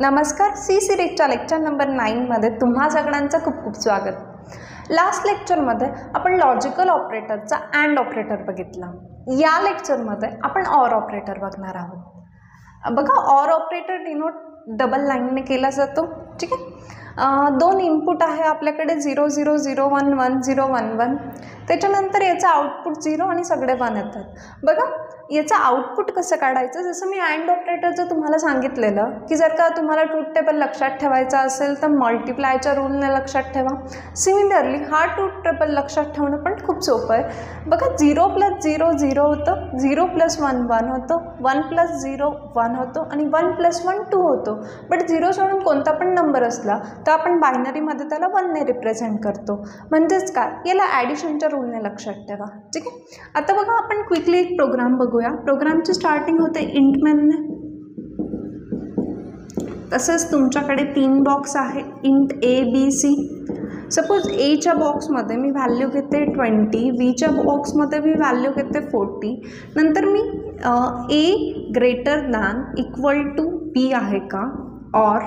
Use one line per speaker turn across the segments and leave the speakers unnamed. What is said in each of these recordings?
नमस्कार, C सिरीजच्या lecture number 9 मध्ये तुम्हा सगळ्यांचं खूप खूप स्वागत। लास्ट लेक्चरमध्ये आपण लॉजिकल ऑपरेटरचा अँड ऑपरेटर बघितला। या लेक्चरमध्ये आपण ऑर ऑपरेटर बघणार आहोत। बघा, ऑर ऑपरेटर डिनोट डबल लाईनने केला जातो। ठीक आहे, दोन इनपुट आहे आपल्याकडे 0 0 0 1 1 0 1 1। त्याच्यानंतर याचं आउटपुट 0 आणि सगळे 1 येतात। बघा, याचं आउटपुट कसं काढायचं, जसं मी अँड ऑपरेटरचं तुम्हाला सांगितलेलं की जर का तुम्हाला ट्रूथ टेबल लक्षात ठेवायचा असेल तर मल्टिप्लायच्या रूलने लक्षात ठेवा। सिमिलरली हा ट्रूथ टेबल लक्षात ठेवणं पण खूप सोपं आहे। बघा, 0 + 0 0 होतं, 0 + 1 1 होतं, 1 + 0 1 होतो आणि 1 + 1 2 होतो। बट 0 सोडून कोणता पण नंबर असला तर आपण बायनरीमध्ये त्याला 1 ने रिप्रेझेंट करतो। म्हणजेच काय, याला ॲडिशनच्या रूलने लक्षात ठेवा। ठीक आहे, आता बघा आपण क्विकली एक प्रोग्राम बघूया। प्रोग्रामची स्टार्टिंग होते इंटमॅनने। तसंच तुमच्याकडे 3 बॉक्स आहे, int A B C। Suppose एच्या बॉक्समध्ये मी व्हॅल्यू घेते 20, बीच्या बॉक्समध्ये मी व्हॅल्यू घेते 40। नंतर मी A > B आहे का, और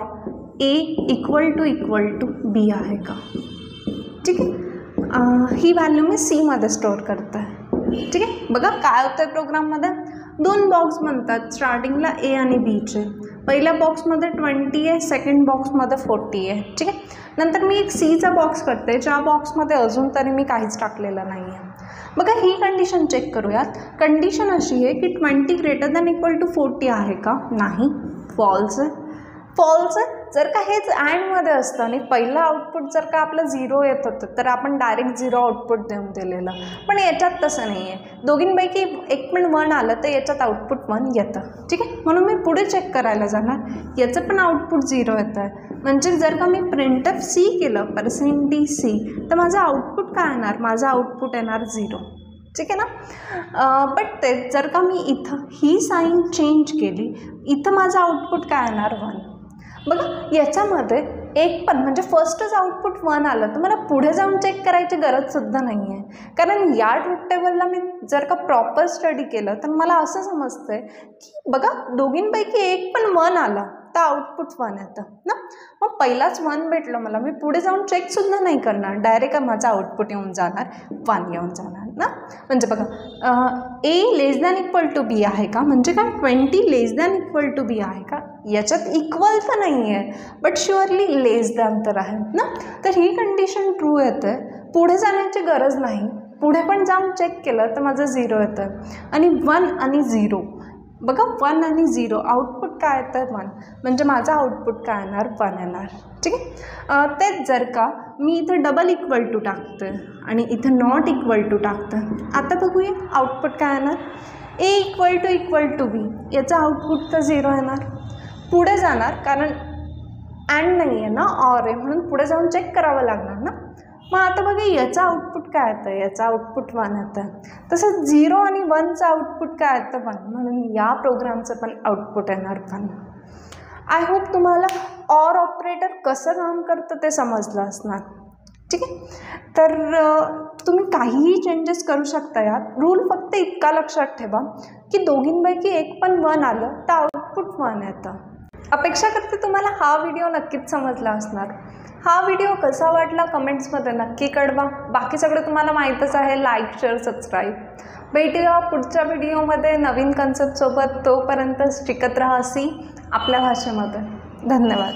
A = B आहे का। ठीक आहे, ही व्हॅल्यू मी C मध्ये स्टोअर करते। ठीक आहे, बघा काय होतं आहे प्रोग्राममध्ये, 2 बॉक्स बनतात स्टार्टिंगला A आणि Bचे। पहिल्या बॉक्समध्ये 20 आहे, सेकंड बॉक्समध्ये 40 आहे। ठीक आहे, नंतर मी एक Cचा बॉक्स करते ज्या बॉक्समध्ये अजून तरी मी काहीच टाकलेलं नाही आहे। बघा, ही कंडिशन चेक करूयात। कंडिशन अशी आहे की 20 > 40 आहे का, नाही, फॉल्स आहे। फॉल्स आहे। जर का हेच अँडमध्ये असतं आणि पहिलं आउटपुट जर का आपलं 0 येत होतं तर आपण डायरेक्ट 0 आउटपुट देऊन दिलेलं, पण याच्यात तसं नाही आहे। दोघींपैकी एक पण 1 आलं तर याच्यात आउटपुट 1 येतं। ठीक आहे, म्हणून मी पुढे चेक करायला जाणार, याचं पण आउटपुट 0 येतं आहे। म्हणजे जर का मी printf C केलं %C तर माझं आउटपुट काय येणार, माझं आउटपुट येणार 0। ठीक आहे ना, बट ते जर का मी इथं ही साईन चेंज केली, इथं माझं आउटपुट काय येणार, 1। बघा, याच्यामध्ये एक पण म्हणजे फर्स्टच आउटपुट 1 आलं तर मला पुढे जाऊन चेक करायची गरजसुद्धा नाही आहे, कारण या ट्रूथ टेबलला मी जर का प्रॉपर स्टडी केलं तर मला असं समजतं आहे की बघा, दोघींपैकी एक पण 1 आला तर आउटपुट 1 येतं ना। मग पहिलाच 1 भेटलं मला, मी पुढे जाऊन चेकसुद्धा नाही करणार, डायरेक्ट माझं आउटपुट येऊन जाणार, 1 येऊन जाणार ना। म्हणजे बघा, A < B आहे का, म्हणजे काय 20 < B आहे का, याच्यात इक्वल तर नाही आहे बट शुअरली < तर आहे ना। तर ही कंडिशन ट्रू येते, पुढे जाण्याची गरज नाही। पुढे पण जाऊन चेक केलं तर माझं 0 येतं आणि 1 आणि 0। बघा, 1 आणि 0 आउटपुट काय येतं, 1, म्हणजे माझं आउटपुट काय येणार, 1 येणार। ठीक आहे, तेच जर का मी इथं डबल इक्वल टू टाकते आणि इथं नॉट इक्वल टू टाकते, आता बघूया आउटपुट काय येणार। A = B, याचं आउटपुट तर 0 येणार। पुढे जाणार, कारण अँड नाही आहे ना, ऑर आहे, म्हणून पुढे जाऊन चेक करावं लागणार ना। मग आता बघा, याचं आउटपुट काय येतं, याचं आउटपुट 1 येतं। तसंच 0 आणि 1चं आउटपुट काय येतं, 1, म्हणून या प्रोग्रामचं पण आउटपुट येणार 1। आय होप तुम्हाला ऑर ऑपरेटर कसं काम करतं ते समजलं असणार। ठीक आहे, तर तुम्ही काहीही चेंजेस करू शकता यात। रूल फक्त इतका लक्षात ठेवा की दोघींपैकी एक पण 1 आलं तर आउटपुट 1 येतं। अपेक्षा करते तुम्हाला हा व्हिडिओ नक्कीच समजला असणार। हा व्हिडिओ कसा वाटला कमेंट्समध्ये नक्की कळवा। बाकी सगळं तुम्हाला माहीतच आहे, लाईक शेअर सबस्क्राईब। भेटूया पुढच्या व्हिडिओमध्ये नवीन कन्सेप्टसोबत, तोपर्यंत शिकत राहा सी आपल्या भाषेमध्ये। धन्यवाद।